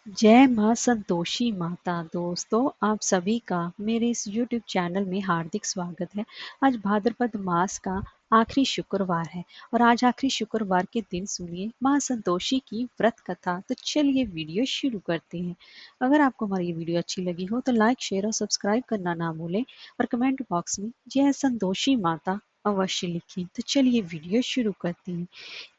जय माँ संतोषी माता। दोस्तों, आप सभी का मेरे इस YouTube चैनल में हार्दिक स्वागत है। आज भाद्रपद मास का आखिरी शुक्रवार है और आज आखिरी शुक्रवार के दिन सुनिए माँ संतोषी की व्रत कथा। तो चलिए वीडियो शुरू करते हैं। अगर आपको हमारी ये वीडियो अच्छी लगी हो तो लाइक, शेयर और सब्सक्राइब करना ना भूलें और कमेंट बॉक्स में जय संतोषी माता अवश्य लिखें। तो चलिए वीडियो शुरू करते हैं।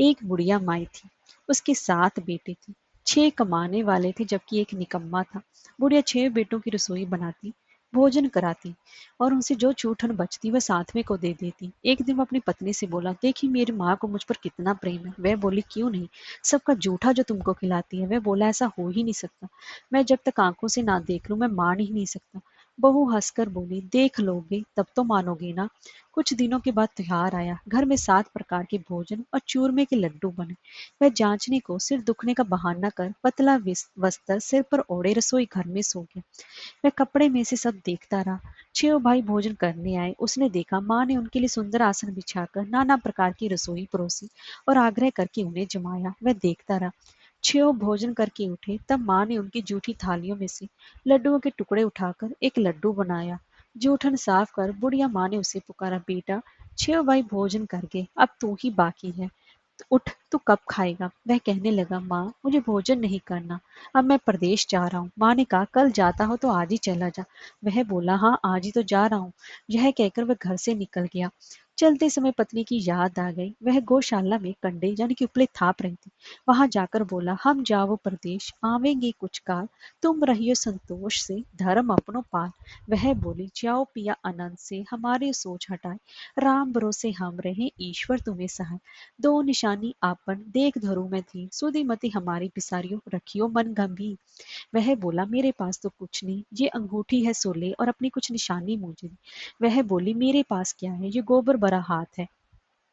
एक बुढ़िया माई थी, उसके 7 बेटे थे। 6 कमाने वाले थे जबकि एक निकम्मा था। बुढ़िया 6 बेटों की रसोई बनाती, भोजन कराती और उनसे जो चूठन बचती वह 7वें को दे देती। एक दिन वो अपनी पत्नी से बोला, देखी मेरी माँ को मुझ पर कितना प्रेम है। वह बोली, क्यों नहीं, सबका जूठा जो तुमको खिलाती है। वह बोला, ऐसा हो ही नहीं सकता, मैं जब तक आंखों से ना देख लूं मैं मान ही नहीं सकता। बहू हंसकर बोली, देख लोगे तब तो मानोगे ना। कुछ दिनों के बाद त्योहार आया। घर में 7 प्रकार के भोजन और चूरमे के लड्डू बने। वह जांचने को सिर दुखने का बहाना कर पतला वस्त्र सिर पर ओढ़े रसोई घर में सो गया। वह कपड़े में से सब देखता रहा। 6 भाई भोजन करने आए। उसने देखा माँ ने उनके लिए सुंदर आसन बिछाकर नाना प्रकार की रसोई परोसी और आग्रह करके उन्हें जमाया। वह देखता रहा। 6 भोजन करके उठे तब माँ ने उनकी जूठी थालियों में से लड्डुओं के टुकड़े उठाकर एक लड्डू बनाया। जूठन साफ कर बुढ़िया माँ ने उसे पुकारा, बेटा 6 भाई भोजन कर गए, अब तू ही बाकी है, उठ, तू कब खाएगा। वह कहने लगा, माँ मुझे भोजन नहीं करना, अब मैं प्रदेश जा रहा हूँ। माँ ने कहा, कल जाता हो तो आज ही चला जा। वह बोला, हाँ आज ही तो जा रहा हूँ। यह कहकर वह घर से निकल गया। चलते समय पत्नी की याद आ गई। वह गौशाला में कंडे यानी कि उपले थाप रही थी। वहां जाकर बोला, हम जाओ प्रदेश आवेंगे कुछ काल, तुम रहियो संतोष से धर्म अपनो पाल। वह बोली, जाओ पिया अनंत से हमारे सोच हटाए, राम भरोसे हम रहे ईश्वर तुम्हें सहाय। दो निशानी आपन देख धरू में थी, सुधी मति हमारी पिसारियों रखियो मन गंभीर। वह बोला, मेरे पास तो कुछ नहीं, ये अंगूठी है सोले और अपनी कुछ निशानी मुझे दी। वह बोली, मेरे पास क्या है, ये गोबर भरा हाथ है।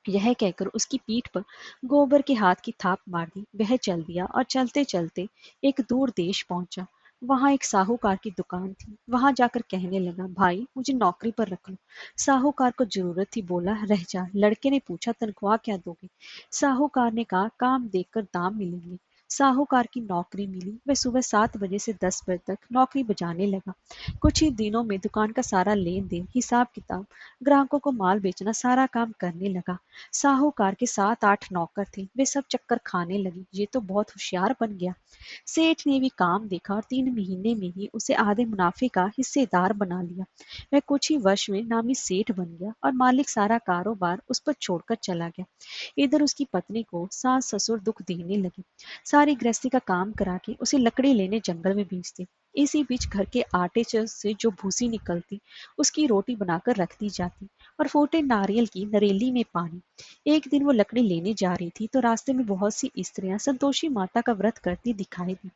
यह कहकर उसकी पीठ पर गोबर के हाथ की थाप मार दी। वह चल दिया और चलते चलते एक दूर देश पहुंचा। वहां एक साहूकार की दुकान थी। वहां जाकर कहने लगा, भाई मुझे नौकरी पर रख लो। साहूकार को जरूरत थी, बोला रह जा। लड़के ने पूछा, तनख्वाह क्या दोगे। साहूकार ने कहा, काम देखकर दाम मिलेंगे। साहूकार की नौकरी मिली। वह सुबह 7 बजे से 10 बजे तक नौकरी बजाने लगा। कुछ ही दिनों में दुकान का सारा लेन देन, हिसाब किताब, ग्राहकों को माल बेचना, सारा काम करने लगा। साहूकार के 7-8 नौकर थे। वे सब चक्कर खाने लगे, ये तो बहुत होशियार बन गया। सेठ ने भी काम देखा और 3 महीने में ही उसे आधे मुनाफे का हिस्सेदार बना लिया। वह कुछ ही वर्ष में नामी सेठ बन गया और मालिक सारा कारोबार उस पर छोड़कर चला गया। इधर उसकी पत्नी को सास ससुर दुख देने लगे। सारी गृहस्थी का काम करा के उसे लकड़ी लेने जंगल में भेजते। इसी बीच घर के आटे से जो भूसी निकलती उसकी रोटी बनाकर रख दी जाती और फूटे नारियल की नरेली में पानी। एक दिन वो लकड़ी लेने जा रही थी तो रास्ते में बहुत सी स्त्रियां संतोषी माता का व्रत करती दिखाई दी।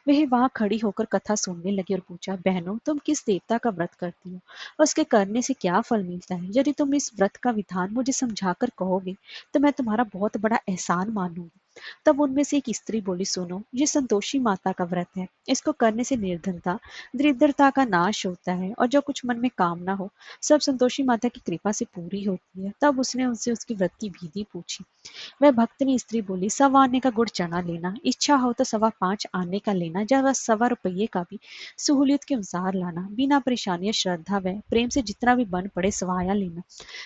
वह वहां खड़ी होकर कथा सुनने लगी और पूछा, बहनों तुम किस देवता का व्रत करती हो और उसके करने से क्या फल मिलता है। यदि तुम इस व्रत का विधान मुझे समझाकर कहोगे तो मैं तुम्हारा बहुत बड़ा एहसान मानूंगी। तब उनमें से एक स्त्री बोली, सुनो, ये संतोषी माता का व्रत है। इसको करने से निर्धनता दरिद्रता का नाश होता है और जो कुछ मन में कामना हो सब संतोषी माता की कृपा से पूरी होती है। तब उसने उनसे उसकी व्रत की विधि पूछी। वह भक्तनी स्त्री बोली, 1.25 आने का गुड़ चना लेना, इच्छा हो तो 5.25 आने का लेना, या 1.25 रुपये का भी सहूलियत के अनुसार लाना, बिना परेशानी श्रद्धा व प्रेम से जितना भी बन पड़े सवाया लेना।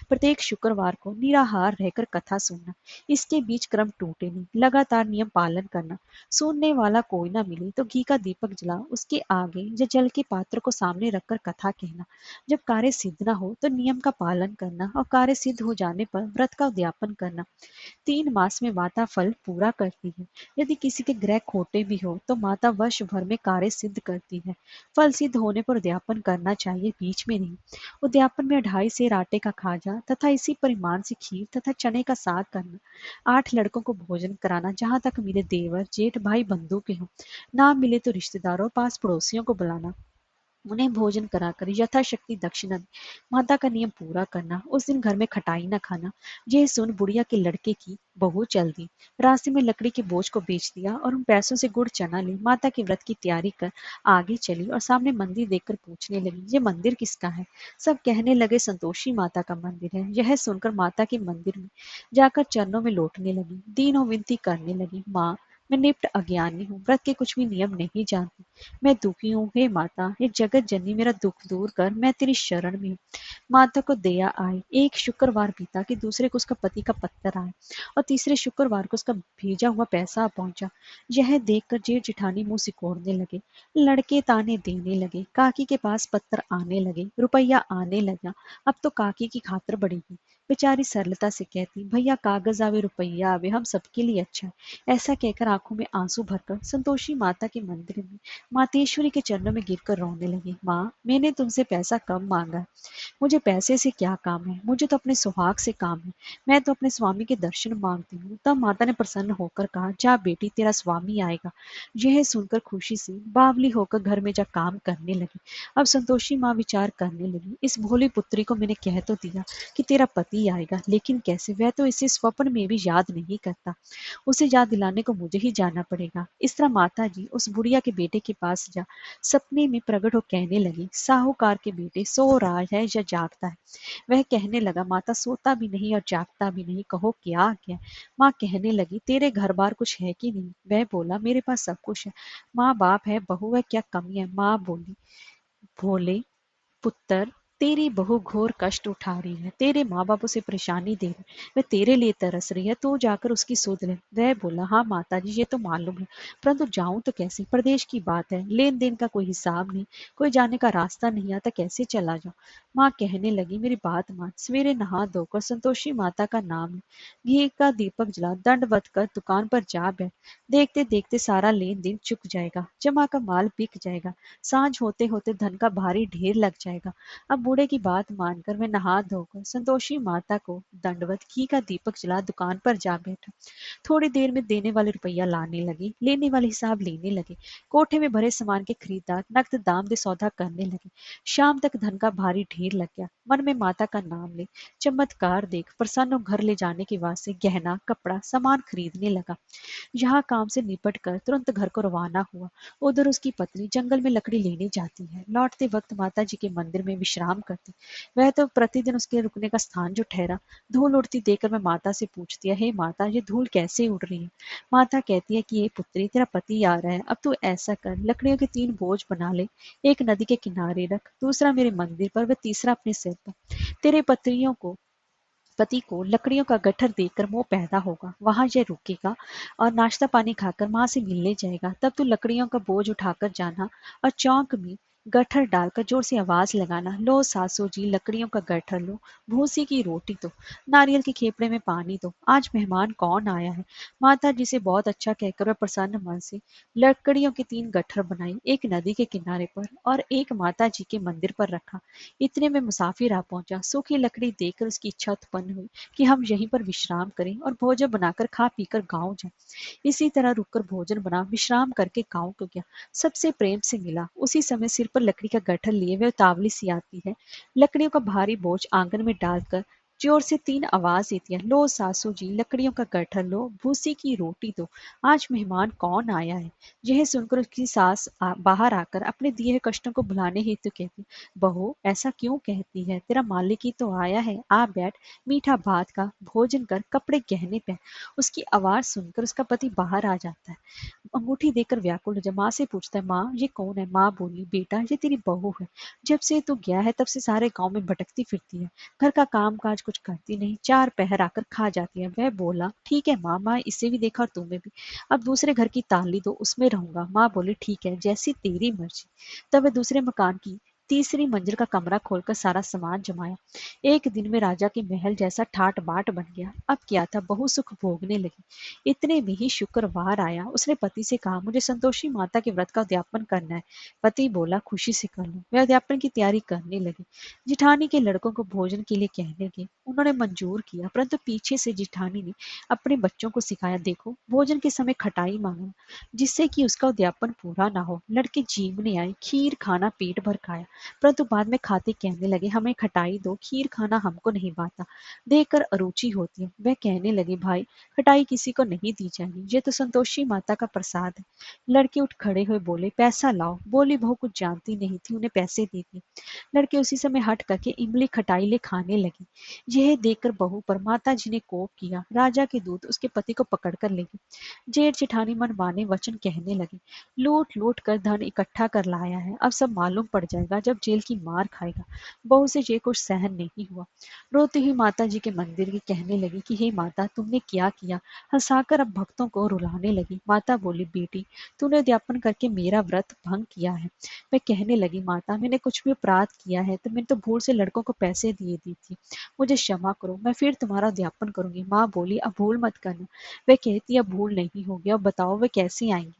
प्रत्येक शुक्रवार को निराहार रहकर कथा सुनना, इसके बीच क्रम टूटे नहीं, लगातार नियम पालन करना। सुनने वाला कोई ना मिले तो घी का दीपक जला उसके आगे या जल के पात्र को सामने रखकर कथा कहना। जब कार्य सिद्ध न हो तो नियम का पालन करना और कार्य सिद्ध हो जाने पर व्रत का उद्यापन करना। 3 मास में माता फल पूरा करती है। यदि किसी के ग्रह खोटे भी हो तो माता वर्ष भर में कार्य सिद्ध करती है। फल सिद्ध होने पर उद्यापन करना चाहिए, बीच में नहीं। उद्यापन में 2.5 सेर आटे का खाजा तथा इसी परिमाण से खीर तथा चने का साग करना। 8 लड़कों को भोजन कराना, जहाँ तक मिले देवर जेठ भाई बंधु के हों, ना मिले तो रिश्तेदारों पास पड़ोसियों को बुलाना, उन्हें भोजन कराकर यथाशक्ति दक्षिणा दी। माता का नियम पूरा करना, उस दिन घर में खटाई न खाना। यह सुन बुढ़िया के लड़के की बहू चल दी। रास्ते में लकड़ी के बोझ को बेच दिया और उन पैसों से गुड़ चना ले माता के व्रत की तैयारी कर आगे चली और सामने मंदिर देखकर पूछने लगी, ये मंदिर किसका है। सब कहने लगे, संतोषी माता का मंदिर है। यह सुनकर माता के मंदिर में जाकर चरणों में लौटने लगी, दीनों विनती करने लगी, माँ मैं निप्ट अज्ञानी हूँ, व्रत के कुछ भी नियम नहीं जानती। मैं दुखी हूँ, हे माता, हे जगत जननी, मेरा दुख दूर कर, मैं तेरी शरण में हूँ। माता को दया आई। एक शुक्रवार बीता कि दूसरे को उसका पति का पत्तर आया और तीसरे शुक्रवार को उसका भेजा हुआ पैसा पहुंचा। यह देखकर जेठ जिठानी मुंह सिकोड़ने लगे। लड़के ताने देने लगे। काकी के पास पत्तर आने लगे, रुपया आने लगा। अब तो काकी की खातर बढ़ेगी। बेचारी सरलता से कहती, भैया कागज आवे रुपया आवे, हम सबके लिए अच्छा है। ऐसा कहकर आंखों में आंसू भरकर संतोषी माता के मंदिर में मातेश्वरी के चरणों में गिरकर रोने लगी। माँ, मैंने तुमसे पैसा कम मांगा है। मुझे पैसे से क्या काम है, मुझे तो अपने सुहाग से काम है। मैं तो अपने स्वामी के दर्शन मांगती हूँ। तब माता ने प्रसन्न होकर कहा, जा बेटी, तेरा स्वामी आएगा। यह सुनकर खुशी से बावली होकर घर में जा काम करने लगी। अब संतोषी माँ विचार करने लगी, इस भोली पुत्री को मैंने कह तो दिया कि तेरा पति आएगा, लेकिन कैसे? वह तो इसे स्वप्न में भी याद नहीं करता। उसे याद दिलाने को मुझे ही जाना पड़ेगा। इस तरह माता जी उस बुढ़िया के बेटे के पास जा सपने में प्रकट हो कहने लगी, साहूकार के बेटे, सो रहा है या जागता है? वह कहने लगा, माता सोता भी नहीं और जागता भी नहीं, कहो क्या क्या? माँ कहने लगी, तेरे घर बार कुछ है कि नहीं? वह बोला, मेरे पास सब कुछ है। माँ बाप है, बहू है, क्या कमी है? माँ बोली, भोले पुत्र, तेरी बहू घोर कष्ट उठा रही है, तेरे माँ बाप उसे परेशानी दे रहे, वह तेरे लिए तरस रही है, तू जाकर उसकी सुध ले। वह बोला, हाँ माता जी, ये तो मालूम है, परंतु जाऊं तो कैसे? प्रदेश की बात है, लेन देन का कोई हिसाब नहीं, कोई जाने का रास्ता नहीं आता, कैसे चला जाऊं? माँ कहने लगी, मेरी बात मान, सवेरे नहा धोकर संतोषी माता का नाम ले, घी का दीपक जला, दंडवत कर दुकान पर जा बैठ। देखते देखते सारा लेन देन चुक जाएगा, जमा का माल बिक जाएगा, सांझ होते होते धन का भारी ढेर लग जाएगा। अब बूढ़े की बात मानकर मैं नहा धोकर संतोषी माता को दंडवत, घी का दीपक जला दुकान पर जा बैठा। थोड़ी देर में देने वाले रुपया लाने लगे, लेने वाले हिसाब लेने लगे। कोठे में भरे सामान के खरीदार नकद दाम दे सौदा करने लगे। शाम तक धन का भारी ढेर लग गया। मन में माता का नाम ले, चमत्कार देख प्रसन्न घर ले जाने के वास्ते गहना कपड़ा सामान खरीदने लगा। यहाँ काम से निपट कर तुरंत घर को रवाना हुआ। उधर उसकी पत्नी जंगल में लकड़ी लेने जाती है। लौटते वक्त माता जी के मंदिर में विश्राम करती। वह तो प्रतिदिन उसके रुकने का स्थान जो ठहरा। धूल उड़ती देखकर मैं माता से पूछती है, हे माता, ये धूल कैसे उड़ रही है? माता कहती है कि ये पुत्री, तेरा पति आ रहा है, अब तू ऐसा कर, लकड़ियों के 3 बोझ बना ले, एक नदी के किनारे रख, दूसरा मेरे मंदिर पर व तीसरा अपने सिर पर। तेरे पत्रियों को पति को लकड़ियों का गट्ठर देखकर मोह पैदा होगा, वहां यह रुकेगा और नाश्ता पानी खाकर माँ से मिलने जाएगा। तब तू लकड़ियों का बोझ उठाकर जाना और चौक में गट्ठर डालकर जोर से आवाज लगाना, लो सासू जी, लकड़ियों का गट्ठर लो, भूसी की रोटी दो, नारियल के खेपड़े में पानी दो, आज मेहमान कौन आया है? माता जी से बहुत अच्छा कहकर वह प्रसन्न मन से लकड़ियों के 3 गट्ठर बनाई, एक नदी के किनारे पर और एक माता जी के मंदिर पर रखा। इतने में मुसाफिर आ पहुंचा। सूखी लकड़ी देखकर उसकी इच्छा उत्पन्न हुई कि हम यहीं पर विश्राम करें और भोजन बनाकर खा पीकर गांव जाएं। इसी तरह रुककर भोजन बना विश्राम करके गांव को गया। सबसे प्रेम से मिला। उसी समय सिर पर लकड़ी का गट्ठर लिए हुए उतावली सी आती है। लकड़ियों का भारी बोझ आंगन में डालकर जोर से 3 आवाज देती है, लो सासू जी, लकड़ियों का गट्ठर लो, भूसी की रोटी दो, आज मेहमान कौन आया है? यह सुनकर उसकी सास बाहर आकर अपने दिए हुए कष्टों को भुलाने हेतु कहती, बहू, ऐसा क्यों कहती है? तेरा मालिक ही तो आया है, आ बैठ, मीठा भात का भोजन कर, कपड़े गहने पहन। उसकी आवाज सुनकर उसका पति बाहर आ जाता है। अंगूठी देकर व्याकुल हो जाए, माँ से पूछता है, माँ ये कौन है? माँ बोली, बेटा ये तेरी बहू है, जब से तू गया है तब से सारे गांव में भटकती फिरती है, घर का काम काज कुछ करती नहीं, 4 पहर आकर खा जाती है। वह बोला, ठीक है माँ, मैं इसे भी देखा और तुम्हें भी, अब दूसरे घर की ताली दो, उसमें रहूंगा। माँ बोली, ठीक है, जैसी तेरी मर्जी। तब वह दूसरे मकान की तीसरी मंजिल का कमरा खोलकर सारा सामान जमाया। एक दिन में राजा के महल जैसा ठाट बाट बन गया। अब क्या था, बहु सुख भोगने लगी। इतने में ही शुक्रवार आया। उसने पति से कहा, मुझे संतोषी माता के व्रत का उद्यापन करना है। पति बोला, खुशी से कर लो। वह उद्यापन की तैयारी करने लगी। जिठानी के लड़कों को भोजन के लिए कहने लगे। उन्होंने मंजूर किया, परंतु पीछे से जिठानी ने अपने बच्चों को सिखाया, देखो भोजन के समय खटाई मांगना, जिससे कि उसका उद्यापन पूरा ना हो। लड़के जीवने आए, खीर खाना पेट भर खाया। परंतु बाद में खाते कहने लगे, हमें खटाई दो, खीर खाना हमको नहीं भाता। देखकर अरुचि होती है। वह कहने लगे, भाई खटाई किसी को नहीं दी जाएगी, ये तो संतोषी माता का प्रसाद है। लड़के उठ खड़े हुए बोले, पैसा लाओ। बोली बहू कुछ जानती नहीं थी, उन्हें पैसे दी थी। लड़के उसी समय हट करके इमली खटाई ले खाने लगी। यह देखकर बहू पर माता जी ने कोप किया। राजा के दूत उसके पति को पकड़कर ले गए। जेठ जेठानी मन माने वचन कहने लगे, लूट लूट कर धन इकट्ठा कर लाया है, अब सब मालूम पड़ जाएगा जब जेल की मार खाएगा। बहू से ये कुछ सहन नहीं हुआ। रोती हुई माता जी के मंदिर की कहने लगी कि हे माता, तुमने क्या किया। हंसाकर अब भक्तों को रुलाने लगी। माता बोली, बेटी तूने उद्यापन करके मेरा व्रत भंग किया है। मैं कहने लगी, माता मैंने कुछ भी अपराध किया है तो मैंने तो भूल से लड़कों को पैसे दिए दी थी, मुझे क्षमा करो, मैं फिर तुम्हारा उद्यापन करूंगी। माँ बोली, अब भूल मत करना। वह कहती, अब भूल नहीं होगी, अब बताओ वे कैसे आएंगी।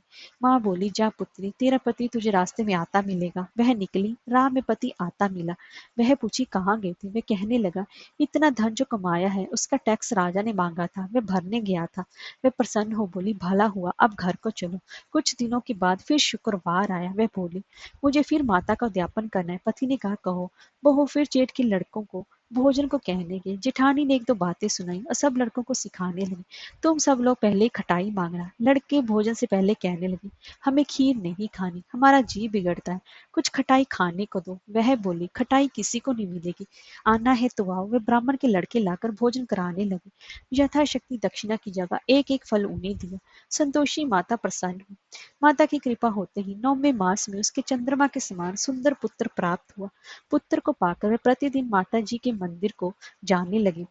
माँ बोली, जा पुत्री, तेरा पति तुझे रास्ते में आता मिलेगा। वह निकली, राह में पति आता मिला। वह पूछी, कहाँ गए थे। वह कहने लगा, इतना धन जो कमाया है उसका टैक्स राजा ने मांगा था, मैं भरने गया था। वह प्रसन्न हो बोली, भला हुआ, अब घर को चलो। कुछ दिनों के बाद फिर शुक्रवार आया। वह बोली, मुझे फिर माता का उद्यापन करना है। पति ने कहा, कहो। बहू फिर जेठ के लड़कों को भोजन को कहने गई। जेठानी ने एक दो बातें सुनाई और सब लड़कों को सिखाने लगी, तुम सब लोग पहले खटाई मांगना। लड़के भोजन से पहले कहने लगे, हमें खीर नहीं खानी, हमारा जी बिगड़ता है, कुछ खटाई खाने को दो। वह बोली, खटाई किसी को नहीं मिलेगी, आना है तो आओ। वे ब्राह्मण के लड़के लाकर भोजन कराने लगे। यथाशक्ति दक्षिणा की जगह एक एक फल उन्हें दिया। संतोषी माता प्रसन्न हुई। माता की कृपा होते ही 9वें मास में उसके चंद्रमा के समान सुंदर पुत्र प्राप्त हुआ। पुत्र को पाकर वे प्रतिदिन माता जी के मंदिर को जाने लगे।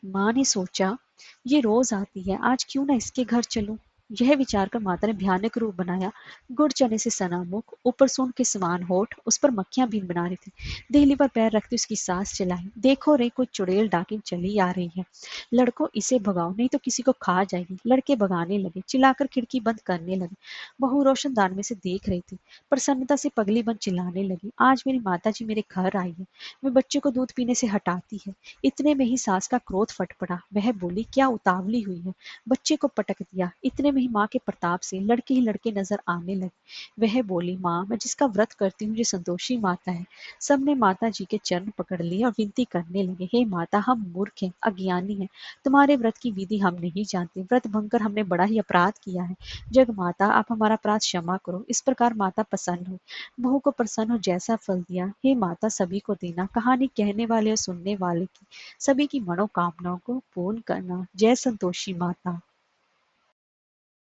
माँ ने सोचा, ये रोज आती है, आज क्यों ना इसके घर चलूं। यह विचार कर माता ने भयानक रूप बनाया। गुड़ चने से सना मुख, ऊपर सूंड के समान होठ, उस पर मक्खियां बीन बना रही थी। देहली पर पैर रखती उसकी सांस चलाई। देखो रे, कोई चुड़ैल डाकिन चली आ रही है, लड़कों इसे भगाओ नहीं तो किसी को खा जाएगी। लड़के भगाने लगे, चिल्लाकर खिड़की बंद करने लगे। बहू रोशनदान में से देख रही थी। प्रसन्नता से पगली बंद चिल्लाने लगी, आज मेरी माता जी मेरे घर आई है, मैं बच्चे को दूध पीने से हटाती है। इतने में ही सास का क्रोध फट पड़ा। वह बोली, क्या उतावली हुई है, बच्चे को पटक दिया। इतने में ही माँ के प्रताप से लड़के ही लड़के नजर आने लगे। वह बोली, माँ मैं जिसका व्रत करती हूँ ये संतोषी माता है। सबने माता जी के चरण पकड़ लिए और विनती करने लगे, हे माता, हम मूर्ख हैं, अज्ञानी हैं, तुम्हारे व्रत की विधि हम नहीं जानते, व्रत भंग कर हमने बड़ा ही अपराध किया है। जग माता, आप हमारा अपराध क्षमा करो। इस प्रकार माता प्रसन्न हुई। बहू को प्रसन्न हो जैसा फल दिया, हे माता सभी को देना। कहानी कहने वाले और सुनने वाले की सभी की मनोकामनाओं को पूर्ण करना। जय संतोषी माता।